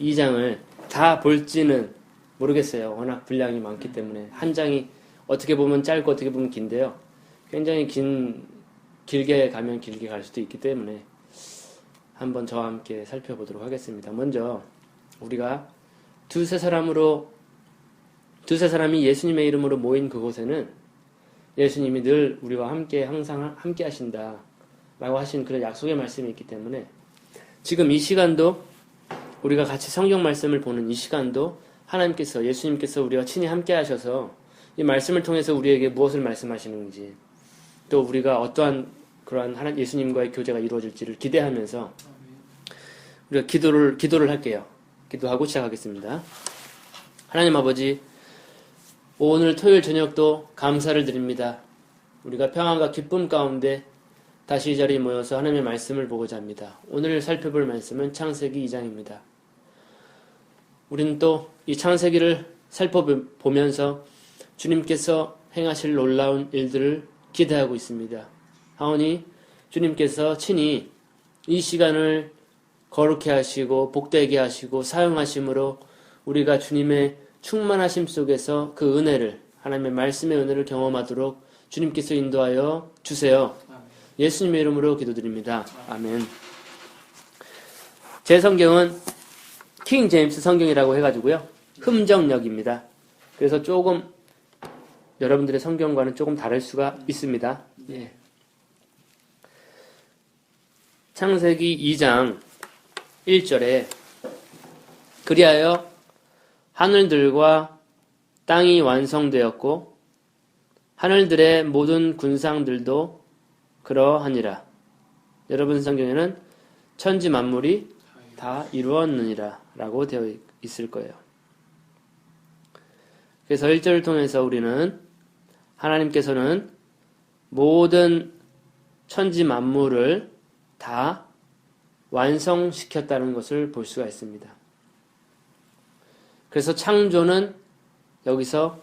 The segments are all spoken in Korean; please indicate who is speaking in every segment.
Speaker 1: 2장을 다 볼지는 모르겠어요. 워낙 분량이 많기 때문에. 한 장이 어떻게 보면 짧고 어떻게 보면 긴데요. 굉장히 길게 가면 길게 갈 수도 있기 때문에 한번 저와 함께 살펴보도록 하겠습니다. 먼저 우리가 두세 사람이 예수님의 이름으로 모인 그곳에는 예수님이 늘 우리와 함께 항상 함께 하신다 라고 하신 그런 약속의 말씀이 있기 때문에 지금 이 시간도 우리가 같이 성경 말씀을 보는 이 시간도 하나님께서 예수님께서 우리와 친히 함께 하셔서 이 말씀을 통해서 우리에게 무엇을 말씀하시는지 또 우리가 어떠한 그러한 예수님과의 교제가 이루어질지를 기대하면서 우리가 기도를 할게요. 기도하고 시작하겠습니다. 하나님 아버지, 오늘 토요일 저녁도 감사를 드립니다. 우리가 평안과 기쁨 가운데 다시 이 자리에 모여서 하나님의 말씀을 보고자 합니다. 오늘 살펴볼 말씀은 창세기 2장입니다. 우리는 또 이 창세기를 살펴보면서 주님께서 행하실 놀라운 일들을 기대하고 있습니다. 하오니 주님께서 친히 이 시간을 거룩해 하시고 복되게 하시고 사용하심으로 우리가 주님의 충만하심 속에서 그 은혜를 하나님의 말씀의 은혜를 경험하도록 주님께서 인도하여 주세요. 예수님의 이름으로 기도드립니다. 아멘. 제 성경은 킹 제임스 성경이라고 해가지고요. 흠정역입니다. 그래서 조금 여러분들의 성경과는 조금 다를 수가 있습니다. 예. 창세기 2장 1절에 그리하여 하늘들과 땅이 완성되었고 하늘들의 모든 군상들도 그러하니라. 여러분 성경에는 천지 만물이 다 이루었느니라 라고 되어 있을 거예요. 그래서 1절을 통해서 우리는 하나님께서는 모든 천지 만물을 다 완성시켰다는 것을 볼 수가 있습니다. 그래서 창조는 여기서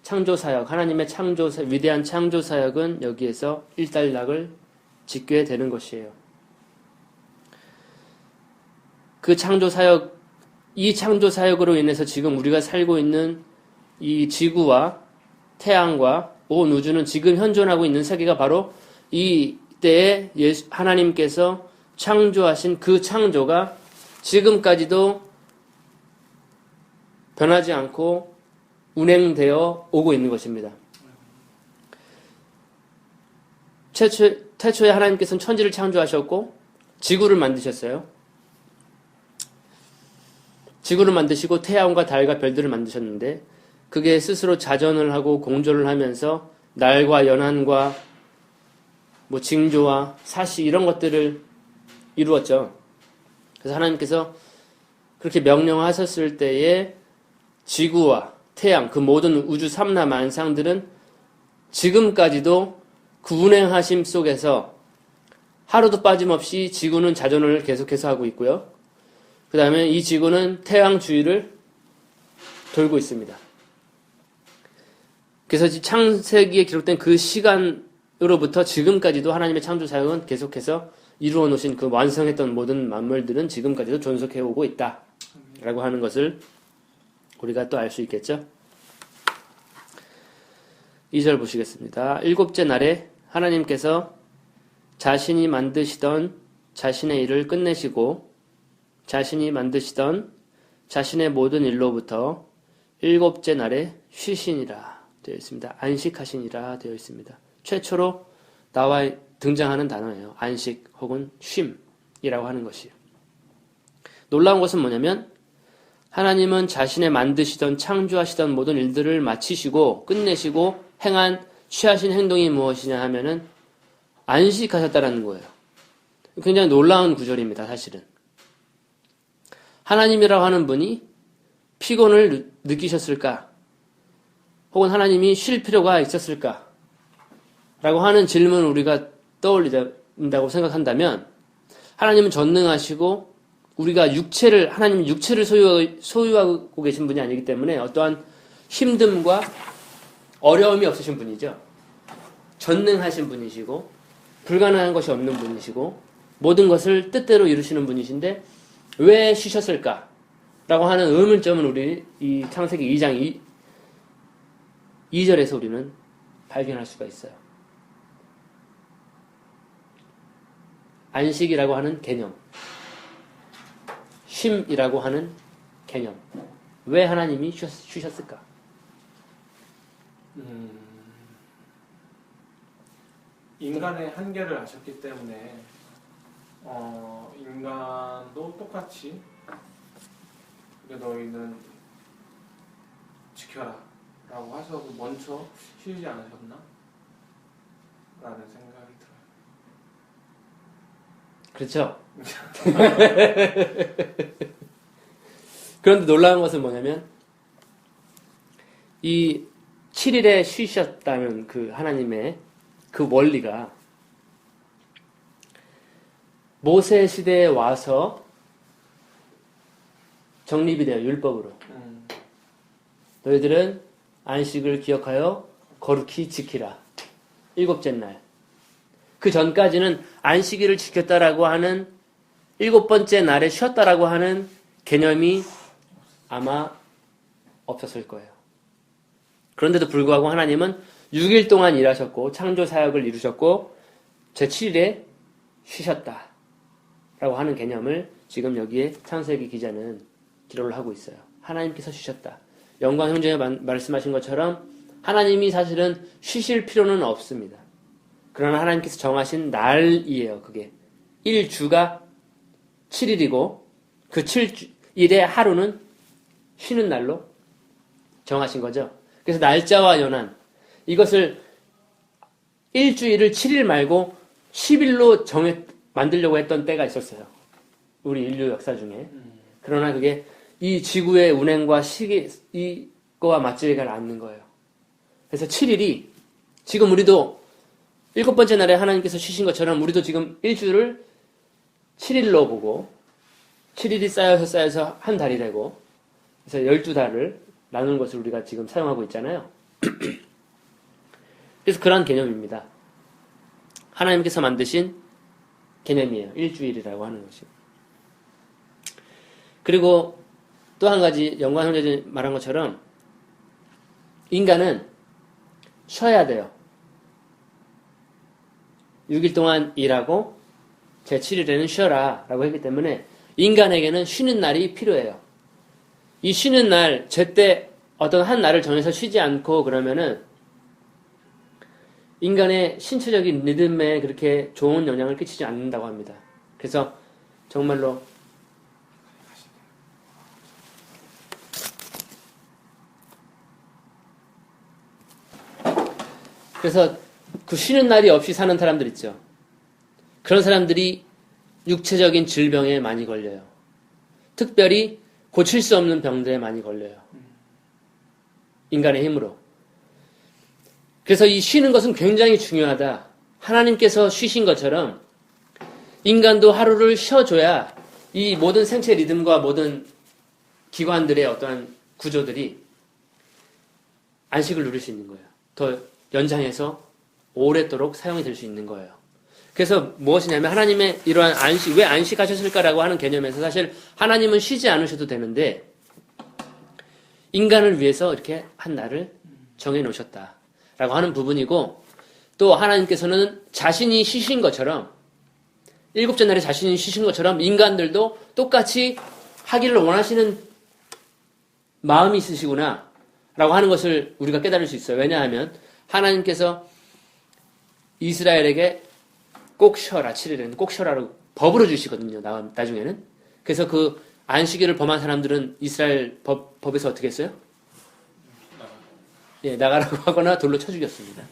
Speaker 1: 창조사역, 하나님의 위대한 창조사역은 여기에서 일단락을 짓게 되는 것이에요. 그 창조사역, 이 창조사역으로 인해서 지금 우리가 살고 있는 이 지구와 태양과 온 우주는 지금 현존하고 있는 세계가 바로 이때에 하나님께서 창조하신 그 창조가 지금까지도 변하지 않고 운행되어 오고 있는 것입니다. 태초에 하나님께서는 천지를 창조하셨고 지구를 만드셨어요. 지구를 만드시고 태양과 달과 별들을 만드셨는데 그게 스스로 자전을 하고 공조를 하면서 날과 연한과 징조와 사시 이런 것들을 이루었죠. 그래서 하나님께서 그렇게 명령하셨을 때에 지구와 태양, 그 모든 우주 삼라 만상들은 지금까지도 그 운행하심 속에서 하루도 빠짐없이 지구는 자전을 계속해서 하고 있고요. 그 다음에 이 지구는 태양 주위를 돌고 있습니다. 그래서 창세기에 기록된 그 시간으로부터 지금까지도 하나님의 창조 사역은 계속해서 이루어 놓으신 그 완성했던 모든 만물들은 지금까지도 존속해 오고 있다 라고 하는 것을 우리가 또 알 수 있겠죠. 2절 보시겠습니다. 일곱째 날에 하나님께서 자신이 만드시던 자신의 일을 끝내시고 자신이 만드시던 자신의 모든 일로부터 일곱째 날에 쉬시니라 되어 있습니다. 안식하시니라 되어 있습니다. 최초로 나와 등장하는 단어예요. 안식 혹은 쉼이라고 하는 것이에요. 놀라운 것은 뭐냐면 하나님은 자신의 만드시던 창조하시던 모든 일들을 마치시고 끝내시고 취하신 행동이 무엇이냐 하면은 안식하셨다라는 거예요. 굉장히 놀라운 구절입니다. 사실은. 하나님이라고 하는 분이 피곤을 느끼셨을까? 혹은 하나님이 쉴 필요가 있었을까? 라고 하는 질문을 우리가 떠올린다고 생각한다면 하나님은 전능하시고 우리가 하나님은 육체를 소유하고 계신 분이 아니기 때문에 어떠한 힘듦과 어려움이 없으신 분이죠. 전능하신 분이시고 불가능한 것이 없는 분이시고 모든 것을 뜻대로 이루시는 분이신데 왜 쉬셨을까? 라고 하는 의문점은 우리 이 창세기 2장 2절에서 우리는 발견할 수가 있어요. 안식이라고 하는 개념, 쉼이라고 하는 개념. 왜 하나님이 쉬셨을까?
Speaker 2: 인간의 한계를 아셨기 때문에 인간도 똑같이 그래 너희는 지켜라 라고 하셔서 먼저 쉬지 않으셨나? 라는 생각이 들어요.
Speaker 1: 그렇죠? 그런데 놀라운 것은 뭐냐면 이 7일에 쉬셨다는 그 하나님의 그 원리가 모세 시대에 와서 정립이 돼요. 율법으로. 너희들은 안식을 기억하여 거룩히 지키라. 일곱째 날. 그 전까지는 안식일을 지켰다라고 하는 일곱 번째 날에 쉬었다라고 하는 개념이 아마 없었을 거예요. 그런데도 불구하고 하나님은 6일 동안 일하셨고 창조 사역을 이루셨고 제7일에 쉬셨다 라고 하는 개념을 지금 여기에 창세기 기자는 기록을 하고 있어요. 하나님께서 쉬셨다. 영광 형제가 말씀하신 것처럼 하나님이 사실은 쉬실 필요는 없습니다. 그러나 하나님께서 정하신 날이에요. 그게 1주가 7일이고 그 7일의 하루는 쉬는 날로 정하신 거죠. 그래서 날짜와 연한 이것을 일주일을 7일 말고 10일로 만들려고 했던 때가 있었어요. 우리 인류 역사 중에. 그러나 그게 이 지구의 운행과 이거와 맞지가 않는 거예요. 그래서 7일이 지금 우리도 일곱 번째 날에 하나님께서 쉬신 것처럼 우리도 지금 일주를 7일로 보고 7일이 쌓여서 한 달이 되고 그래서 12달을 나누는 것을 우리가 지금 사용하고 있잖아요. 그래서 그런 개념입니다. 하나님께서 만드신 개념이에요. 일주일이라고 하는 것이. 그리고 또 한 가지 영광 형제들이 말한 것처럼 인간은 쉬어야 돼요. 6일 동안 일하고 제7일에는 쉬어라 라고 했기 때문에 인간에게는 쉬는 날이 필요해요. 이 쉬는 날, 제때 어떤 한 날을 정해서 쉬지 않고 그러면은 인간의 신체적인 리듬에 그렇게 좋은 영향을 끼치지 않는다고 합니다. 그래서 정말로 그래서 그 쉬는 날이 없이 사는 사람들 있죠. 그런 사람들이 육체적인 질병에 많이 걸려요. 특별히 고칠 수 없는 병들에 많이 걸려요. 인간의 힘으로. 그래서 이 쉬는 것은 굉장히 중요하다. 하나님께서 쉬신 것처럼 인간도 하루를 쉬어줘야 이 모든 생체 리듬과 모든 기관들의 어떠한 구조들이 안식을 누릴 수 있는 거예요. 더 연장해서 오랫도록 사용이 될 수 있는 거예요. 그래서 무엇이냐면 하나님의 이러한 안식, 왜 안식하셨을까라고 하는 개념에서 사실 하나님은 쉬지 않으셔도 되는데 인간을 위해서 이렇게 한 날을 정해 놓으셨다라고 하는 부분이고 또 하나님께서는 자신이 쉬신 것처럼 일곱째 날에 자신이 쉬신 것처럼 인간들도 똑같이 하기를 원하시는 마음이 있으시구나 라고 하는 것을 우리가 깨달을 수 있어요. 왜냐하면 하나님께서 이스라엘에게 꼭 쉬어라, 7일에는 꼭 쉬어라라고 법으로 주시거든요. 나중에는. 그래서 그 안식일을 범한 사람들은 이스라엘 법에서 어떻게 했어요? 예, 나가라고 하거나 돌로 쳐 죽였습니다.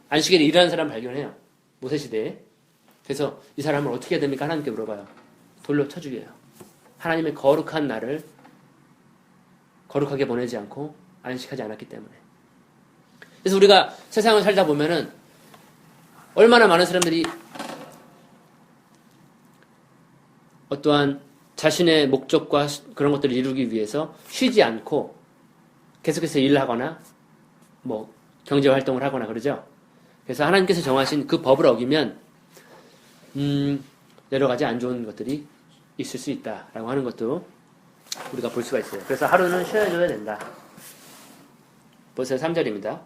Speaker 1: 안식일에 일하는 사람 발견해요. 모세시대에. 그래서 이 사람을 어떻게 해야 됩니까? 하나님께 물어봐요. 돌로 쳐 죽여요. 하나님의 거룩한 날을 거룩하게 보내지 않고 안식하지 않았기 때문에. 그래서 우리가 세상을 살다 보면은 얼마나 많은 사람들이 어떠한 자신의 목적과 그런 것들을 이루기 위해서 쉬지 않고 계속해서 일하거나 뭐 경제활동을 하거나 그러죠. 그래서 하나님께서 정하신 그 법을 어기면 여러 가지 안 좋은 것들이 있을 수 있다라고 하는 것도 우리가 볼 수가 있어요. 그래서 하루는 쉬어줘야 된다. 보세요. 3절입니다.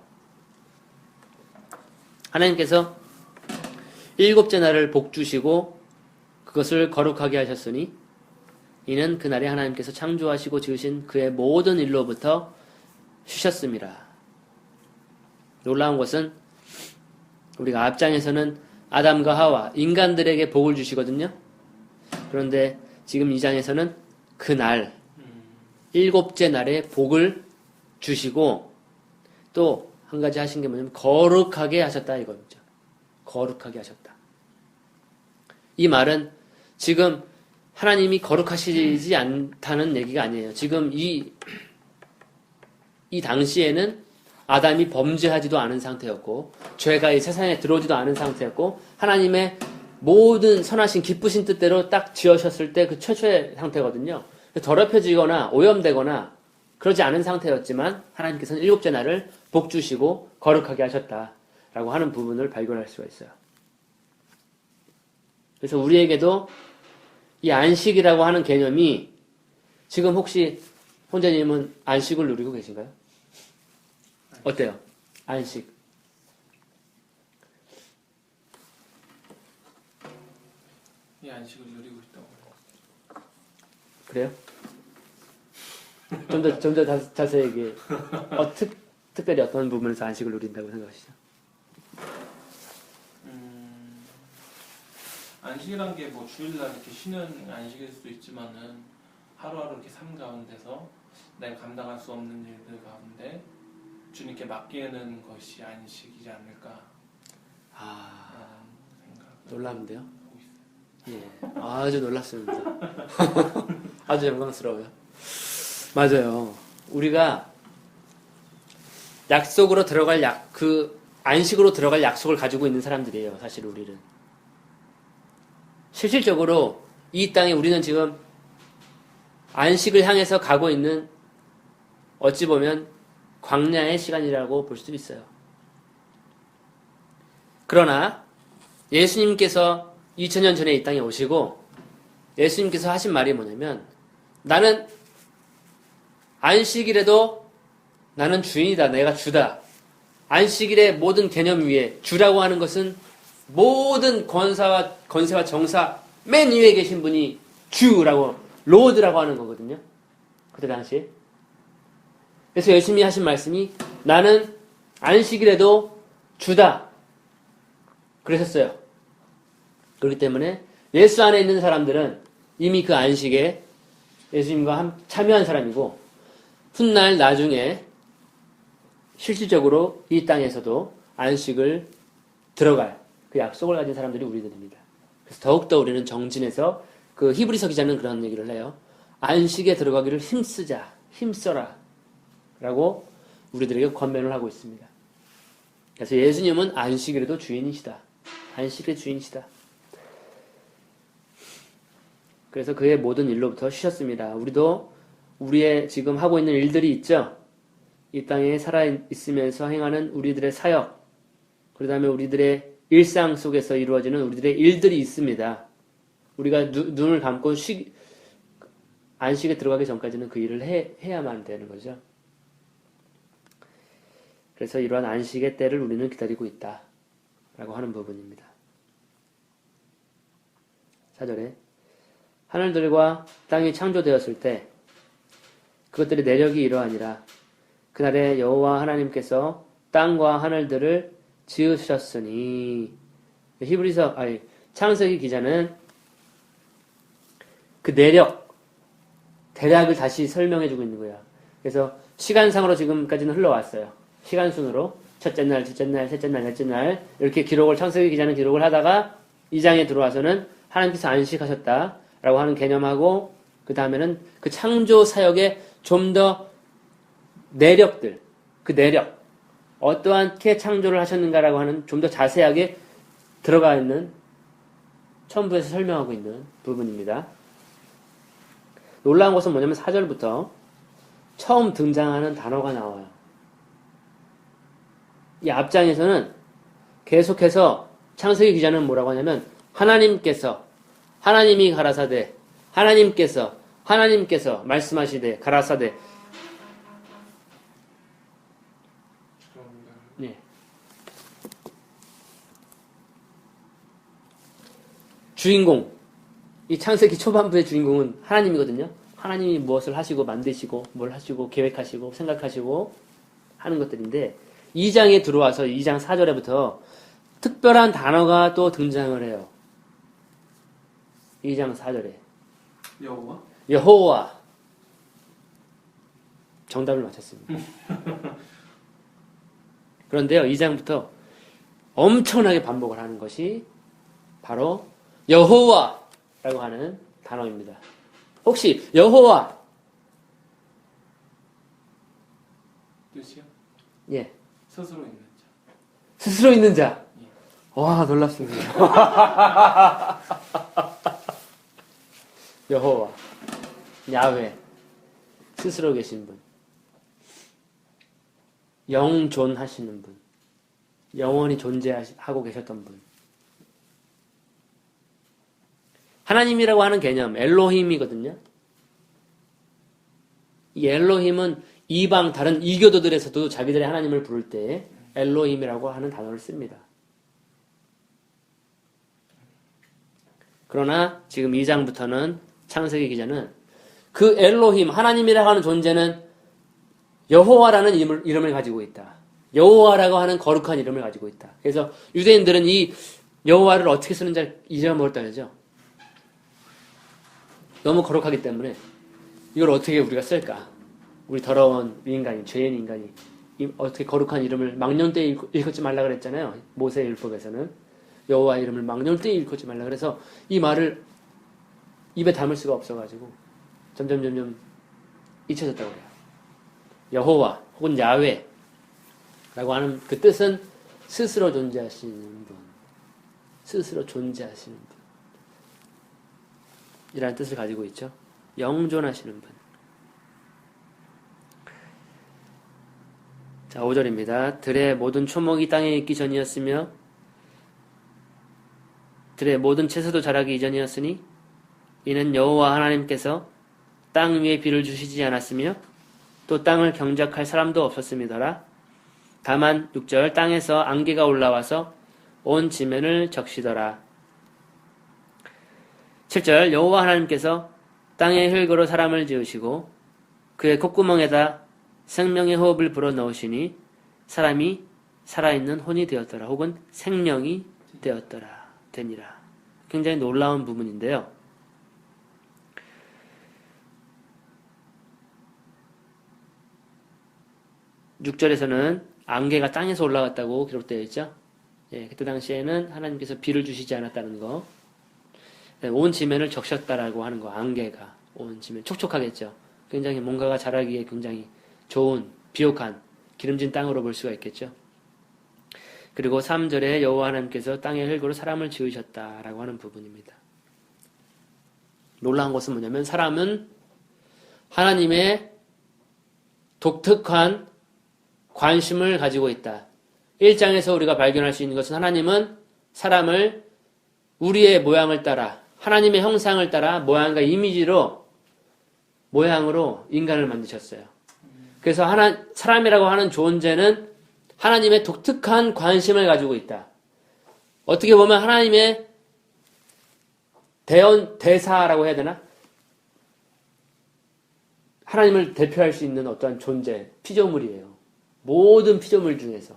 Speaker 1: 하나님께서 일곱째 날을 복주시고 그것을 거룩하게 하셨으니 이는 그날에 하나님께서 창조하시고 지으신 그의 모든 일로부터 쉬셨습니다. 놀라운 것은 우리가 앞장에서는 아담과 하와 인간들에게 복을 주시거든요. 그런데 지금 이 장에서는 그날 일곱째 날에 복을 주시고 또 한 가지 하신 게 뭐냐면 거룩하게 하셨다 이거죠. 거룩하게 하셨다. 이 말은 지금 하나님이 거룩하시지 않다는 얘기가 아니에요. 지금 이 당시에는 아담이 범죄하지도 않은 상태였고 죄가 이 세상에 들어오지도 않은 상태였고 하나님의 모든 선하신 기쁘신 뜻대로 딱 지으셨을 때 그 최초의 상태거든요. 더럽혀지거나 오염되거나 그러지 않은 상태였지만 하나님께서는 일곱째 날을 복 주시고 거룩하게 하셨다라고 하는 부분을 발견할 수가 있어요. 그래서 우리에게도 이 안식이라고 하는 개념이 지금 혹시 혼자님은 안식을 누리고 계신가요? 어때요? 안식.
Speaker 2: 이 안식을 누리고 있다고.
Speaker 1: 그래요? 좀 더 자세히 얘기해. 특별히 어떤 부분에서 안식을 누린다고 생각하시죠?
Speaker 2: 안식이란 게 뭐 주일날 이렇게 쉬는 안식일 수도 있지만은 하루하루 이렇게 삶 가운데서 내가 감당할 수 없는 일들 가운데 주님께 맡기는 것이 안식이지 않을까.
Speaker 1: 놀랍는데요? 예, 아주 놀랍습니다. 아주 영광스러워요. 맞아요. 우리가 약속으로 들어갈 안식으로 들어갈 약속을 가지고 있는 사람들이에요. 사실 우리는. 실질적으로 이 땅에 우리는 지금 안식을 향해서 가고 있는 어찌 보면 광야의 시간이라고 볼 수도 있어요. 그러나 예수님께서 2000년 전에 이 땅에 오시고 예수님께서 하신 말이 뭐냐면 나는 안식일에도 나는 주인이다. 내가 주다. 안식일의 모든 개념 위에 주라고 하는 것은 모든 권세와 정사 맨 위에 계신 분이 주라고 로드라고 하는 거거든요. 그때 당시에. 그래서 예수님이 하신 말씀이 나는 안식일에도 주다. 그러셨어요. 그렇기 때문에 예수 안에 있는 사람들은 이미 그 안식에 예수님과 참여한 사람이고 훗날 나중에 실질적으로 이 땅에서도 안식을 들어갈 그 약속을 가진 사람들이 우리들입니다. 그래서 더욱더 우리는 정진해서 그 히브리서 기자는 그런 얘기를 해요. 안식에 들어가기를 힘써라 라고 우리들에게 권면을 하고 있습니다. 그래서 예수님은 안식일에도 주인이시다. 안식의 주인이시다. 그래서 그의 모든 일로부터 쉬셨습니다. 우리도 우리의 지금 하고 있는 일들이 있죠. 이 땅에 살아있으면서 행하는 우리들의 사역, 그 다음에 우리들의 일상 속에서 이루어지는 우리들의 일들이 있습니다. 우리가 눈을 감고 안식에 들어가기 전까지는 그 일을 해야만 되는 거죠. 그래서 이러한 안식의 때를 우리는 기다리고 있다 라고 하는 부분입니다. 4절에 하늘들과 땅이 창조되었을 때 그것들의 내력이 이러하니라. 그날에 여호와 하나님께서 땅과 하늘들을 지으셨으니. 창세기 기자는 그 대략을 다시 설명해주고 있는 거야. 그래서 시간상으로 지금까지는 흘러왔어요. 시간순으로 첫째 날, 둘째 날, 셋째 날, 넷째 날 이렇게 창세기 기자는 기록을 하다가 이 장에 들어와서는 하나님께서 안식하셨다라고 하는 개념하고 그 다음에는 그 창조 사역의 좀 더 내력들, 그 내력 어떠한게 창조를 하셨는가라고 하는 좀 더 자세하게 들어가 있는 첨부에서 설명하고 있는 부분입니다. 놀라운 것은 뭐냐면 4절부터 처음 등장하는 단어가 나와요. 이 앞장에서는 계속해서 창세기 기자는 뭐라고 하냐면 하나님이 가라사대 하나님께서 하나님께서 말씀하시되 가라사대 네. 주인공 이 창세기 초반부의 주인공은 하나님이거든요. 하나님이 무엇을 하시고 만드시고 뭘 하시고 계획하시고 생각하시고 하는 것들인데 2장에 들어와서 2장 4절에부터 특별한 단어가 또 등장을 해요. 2장 4절에
Speaker 2: 여호와?
Speaker 1: 여호와 정답을 맞췄습니다. 그런데요, 2장부터 엄청나게 반복을 하는 것이 바로 여호와라고 하는 단어입니다. 혹시 여호와
Speaker 2: 뜻이요?
Speaker 1: 예
Speaker 2: 스스로 있는 자.
Speaker 1: 스스로 있는 자.
Speaker 2: 예.
Speaker 1: 와 놀랍습니다. 여호와 야훼 스스로 계신 분, 영존하시는 분, 영원히 존재하고 계셨던 분. 하나님이라고 하는 개념, 엘로힘이거든요. 이 엘로힘은 이방 다른 이교도들에서도 자기들의 하나님을 부를 때 엘로힘이라고 하는 단어를 씁니다. 그러나 지금 2장부터는 창세기 기자는 그 엘로힘, 하나님이라고 하는 존재는 여호와라는 이름을 가지고 있다. 여호와라고 하는 거룩한 이름을 가지고 있다. 그래서 유대인들은 이 여호와를 어떻게 쓰는지 잊어먹었다는 거죠. 너무 거룩하기 때문에 이걸 어떻게 우리가 쓸까? 우리 더러운 인간이, 죄인 인간이 어떻게 거룩한 이름을 망령되이 읽지 말라 그랬잖아요. 모세의 율법에서는 여호와의 이름을 망령되이 읽지 말라 그래서 이 말을 입에 담을 수가 없어가지고 점점 잊혀졌다고 해요. 여호와 혹은 야훼라고 하는 그 뜻은 스스로 존재하시는 분, 스스로 존재하시는 분 이라는 뜻을 가지고 있죠. 영존하시는 분. 자, 5절입니다. 들의 모든 초목이 땅에 있기 전이었으며 들의 모든 채소도 자라기 이전이었으니 이는 여호와 하나님께서 땅 위에 비를 주시지 않았으며 또 땅을 경작할 사람도 없었음이더라. 다만 6절 땅에서 안개가 올라와서 온 지면을 적시더라. 7절 여호와 하나님께서 땅의 흙으로 사람을 지으시고 그의 콧구멍에다 생명의 호흡을 불어넣으시니 사람이 살아있는 혼이 되었더라. 혹은 생명이 되니라. 굉장히 놀라운 부분인데요. 6절에서는 안개가 땅에서 올라왔다고 기록되어 있죠. 예, 그때 당시에는 하나님께서 비를 주시지 않았다는 거. 온 지면을 적셨다라고 하는 거. 안개가 온 지면 촉촉하겠죠. 굉장히 뭔가가 자라기에 굉장히 좋은 비옥한 기름진 땅으로 볼 수가 있겠죠. 그리고 3절에 여호와 하나님께서 땅의 흙으로 사람을 지으셨다라고 하는 부분입니다. 놀라운 것은 뭐냐면 사람은 하나님의 독특한 관심을 가지고 있다. 1장에서 우리가 발견할 수 있는 것은 하나님은 사람을 우리의 모양을 따라 하나님의 형상을 따라 모양과 이미지로 모양으로 인간을 만드셨어요. 그래서 사람이라고 하는 존재는 하나님의 독특한 관심을 가지고 있다. 어떻게 보면 하나님의 대사라고 해야 되나? 하나님을 대표할 수 있는 어떠한 존재, 피조물이에요. 모든 피조물 중에서.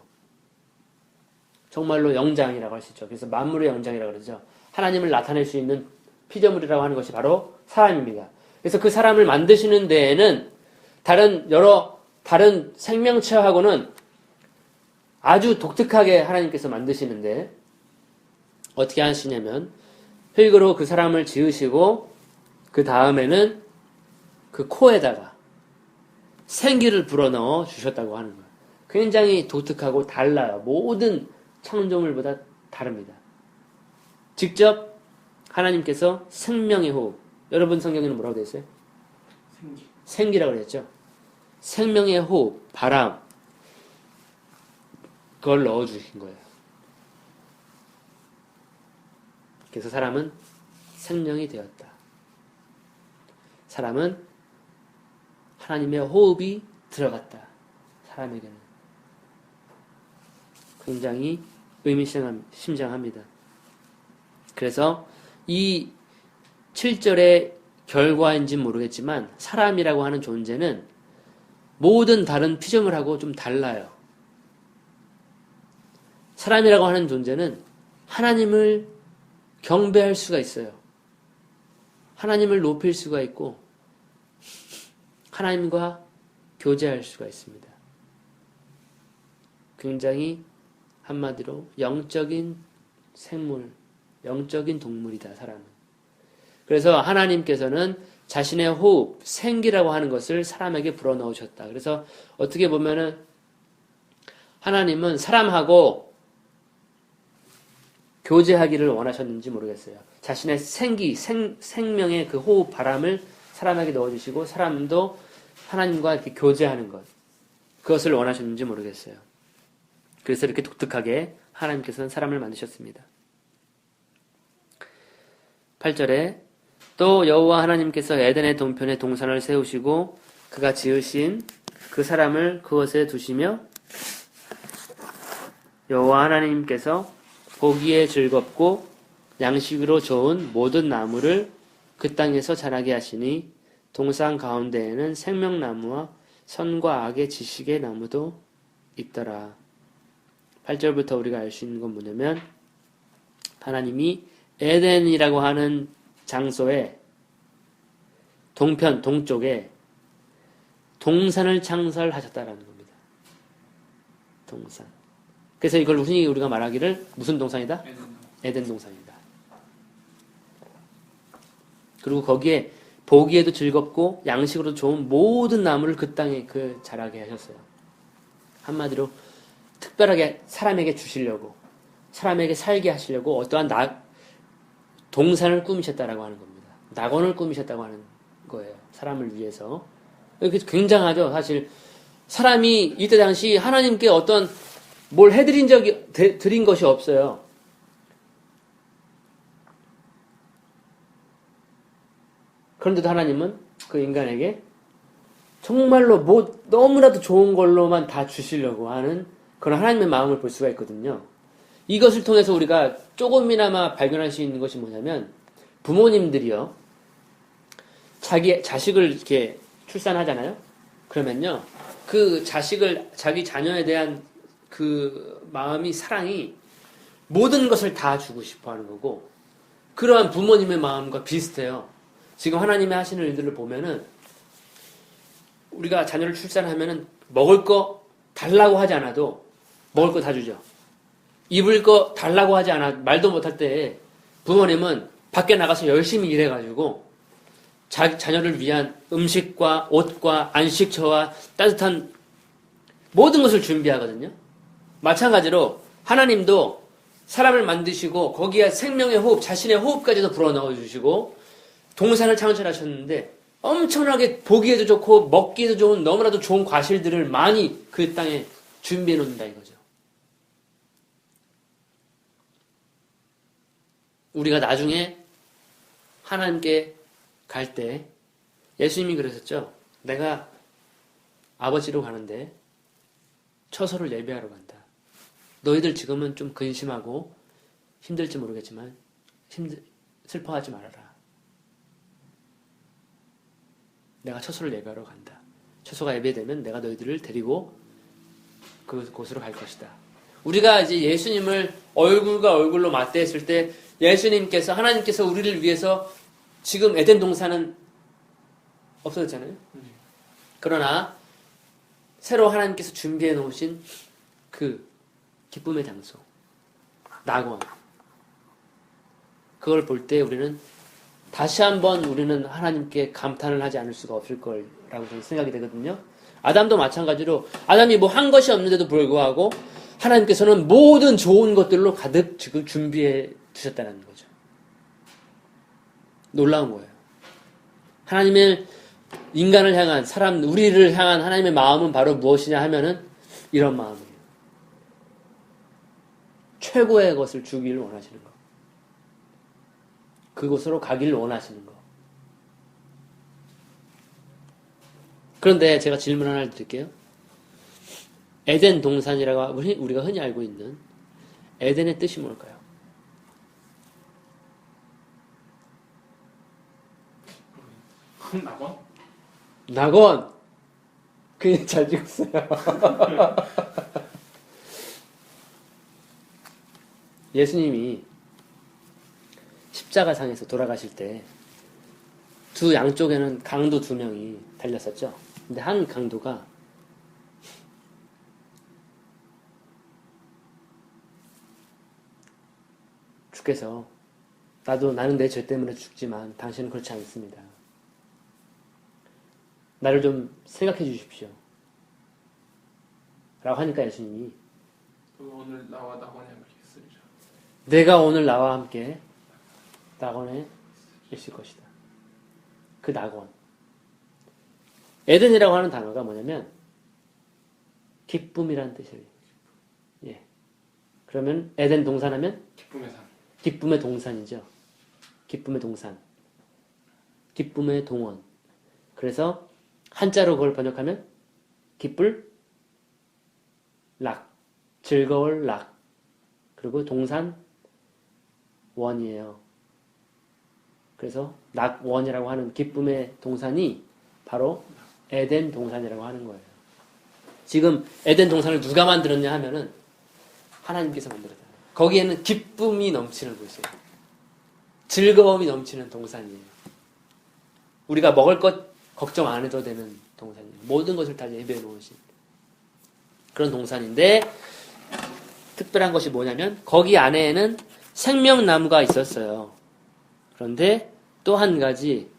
Speaker 1: 정말로 영장이라고 할 수 있죠. 그래서 만물의 영장이라고 그러죠. 하나님을 나타낼 수 있는 피조물이라고 하는 것이 바로 사람입니다. 그래서 그 사람을 만드시는 데에는 다른 생명체하고는 아주 독특하게 하나님께서 만드시는데 어떻게 하시냐면 흙으로 그 사람을 지으시고 그 다음에는 그 코에다가 생기를 불어넣어 주셨다고 하는 거예요. 굉장히 독특하고 달라요. 모든 창조물보다 다릅니다. 직접 하나님께서 생명의 호흡, 여러분 성경에는 뭐라고 되어 있어요? 생기라고 그랬죠. 생명의 호흡, 바람, 그걸 넣어주신 거예요. 그래서 사람은 생명이 되었다. 사람은 하나님의 호흡이 들어갔다. 사람에게는. 굉장히 의미심장합니다. 그래서 이 7절의 결과인지는 모르겠지만 사람이라고 하는 존재는 모든 다른 피조물하고 좀 달라요. 사람이라고 하는 존재는 하나님을 경배할 수가 있어요. 하나님을 높일 수가 있고 하나님과 교제할 수가 있습니다. 굉장히 한마디로 영적인 생물, 영적인 동물이다, 사람은. 그래서 하나님께서는 자신의 호흡, 생기라고 하는 것을 사람에게 불어넣으셨다. 그래서 어떻게 보면은 하나님은 사람하고 교제하기를 원하셨는지 모르겠어요. 자신의 생기, 생명의 그 호흡, 바람을 사람에게 넣어주시고 사람도 하나님과 이렇게 교제하는 것, 그것을 원하셨는지 모르겠어요. 그래서 이렇게 독특하게 하나님께서는 사람을 만드셨습니다. 8절에 또 여호와 하나님께서 에덴의 동편에 동산을 세우시고 그가 지으신 그 사람을 그것에 두시며 여호와 하나님께서 보기에 즐겁고 양식으로 좋은 모든 나무를 그 땅에서 자라게 하시니 동산 가운데에는 생명나무와 선과 악의 지식의 나무도 있더라. 8절부터 우리가 알 수 있는 건 뭐냐면 하나님이 에덴이라고 하는 장소에 동편, 동쪽에 동산을 창설하셨다라는 겁니다. 동산. 그래서 이걸 흔히 우리가 말하기를 무슨 동산이다? 에덴 동산이다. 그리고 거기에 보기에도 즐겁고 양식으로 좋은 모든 나무를 그 땅에 자라게 하셨어요. 한마디로 특별하게 사람에게 주시려고, 사람에게 살게 하시려고 어떠한 동산을 꾸미셨다라고 하는 겁니다. 낙원을 꾸미셨다고 하는 거예요. 사람을 위해서. 이게 굉장하죠. 사실 사람이 이때 당시 하나님께 어떤 뭘 드린 것이 없어요. 그런데도 하나님은 그 인간에게 정말로 너무나도 좋은 걸로만 다 주시려고 하는 그런 하나님의 마음을 볼 수가 있거든요. 이것을 통해서 우리가 조금이나마 발견할 수 있는 것이 뭐냐면 부모님들이요. 자기 자식을 이렇게 출산하잖아요. 그러면요. 그 자기 자녀에 대한 그 마음이, 사랑이 모든 것을 다 주고 싶어 하는 거고, 그러한 부모님의 마음과 비슷해요. 지금 하나님이 하시는 일들을 보면은 우리가 자녀를 출산하면은 먹을 거 달라고 하지 않아도 먹을 거 다 주죠. 입을 거 달라고 하지 않아 말도 못할 때 부모님은 밖에 나가서 열심히 일해가지고 자녀를 위한 음식과 옷과 안식처와 따뜻한 모든 것을 준비하거든요. 마찬가지로 하나님도 사람을 만드시고 거기에 생명의 호흡, 자신의 호흡까지도 불어넣어 주시고 동산을 창설하셨는데 엄청나게 보기에도 좋고 먹기에도 좋은 너무나도 좋은 과실들을 많이 그 땅에 준비해 놓는다 이거죠. 우리가 나중에 하나님께 갈 때 예수님이 그러셨죠. 내가 아버지로 가는데 처소를 예비하러 간다. 너희들 지금은 좀 근심하고 힘들지 모르겠지만 슬퍼하지 말아라. 내가 처소를 예배하러 간다. 처소가 예배되면 내가 너희들을 데리고 그곳으로 갈 것이다. 우리가 이제 예수님을 얼굴과 얼굴로 맞대했을 때 예수님께서, 하나님께서 우리를 위해서 지금 에덴 동산은 없어졌잖아요. 그러나 새로 하나님께서 준비해 놓으신 그 기쁨의 장소, 낙원, 그걸 볼 때 우리는 다시 한번 우리는 하나님께 감탄을 하지 않을 수가 없을 거라고 저는 생각이 되거든요. 아담도 마찬가지로 아담이 뭐 한 것이 없는데도 불구하고 하나님께서는 모든 좋은 것들로 가득 지금 준비해 두셨다는 거죠. 놀라운 거예요. 하나님의 인간을 향한, 우리를 향한 하나님의 마음은 바로 무엇이냐 하면은 이런 마음이에요. 최고의 것을 주기를 원하시는 것. 그곳으로 가기를 원하시는 것. 그런데 제가 질문 하나 드릴게요. 에덴 동산이라고 우리가 흔히 알고 있는 에덴의 뜻이 뭘까요?
Speaker 2: 낙원?
Speaker 1: 낙원! 그냥 잘 찍었어요. 예수님이 십자가상에서 돌아가실 때 두 양쪽에는 강도 2명이 달렸었죠. 근데 한 강도가 주께서 나는 내 죄 때문에 죽지만 당신은 그렇지 않습니다. 나를 좀 생각해 주십시오. 라고 하니까 예수님이
Speaker 2: 오늘 나와 낙원에 함께 있으리라.
Speaker 1: 내가 오늘 나와 함께 낙원에 있을 것이다. 그 낙원. 에덴이라고 하는 단어가 뭐냐면 기쁨이라는 뜻이에요. 예. 그러면 에덴 동산하면
Speaker 2: 기쁨의 산.
Speaker 1: 기쁨의 동산이죠. 기쁨의 동산. 기쁨의 동원. 그래서 한자로 그걸 번역하면 기쁠 락. 즐거울 락. 그리고 동산 원이에요. 그래서 낙원이라고 하는 기쁨의 동산이 바로 에덴 동산이라고 하는 거예요. 지금 에덴 동산을 누가 만들었냐 하면은 하나님께서 만들었어요. 거기에는 기쁨이 넘치는 곳이에요. 즐거움이 넘치는 동산이에요. 우리가 먹을 것 걱정 안 해도 되는 동산이에요. 모든 것을 다 예배해 놓으신 그런 동산인데 특별한 것이 뭐냐면 거기 안에는 생명나무가 있었어요. 그런데 또 한 가지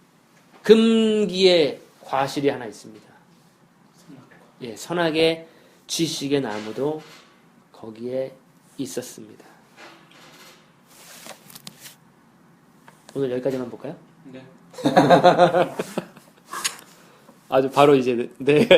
Speaker 1: 금기의 과실이 하나 있습니다. 예, 선악의 지식의 나무도 거기에 있었습니다. 오늘 여기까지만 볼까요?
Speaker 2: 네.
Speaker 1: 아주 바로 이제 내가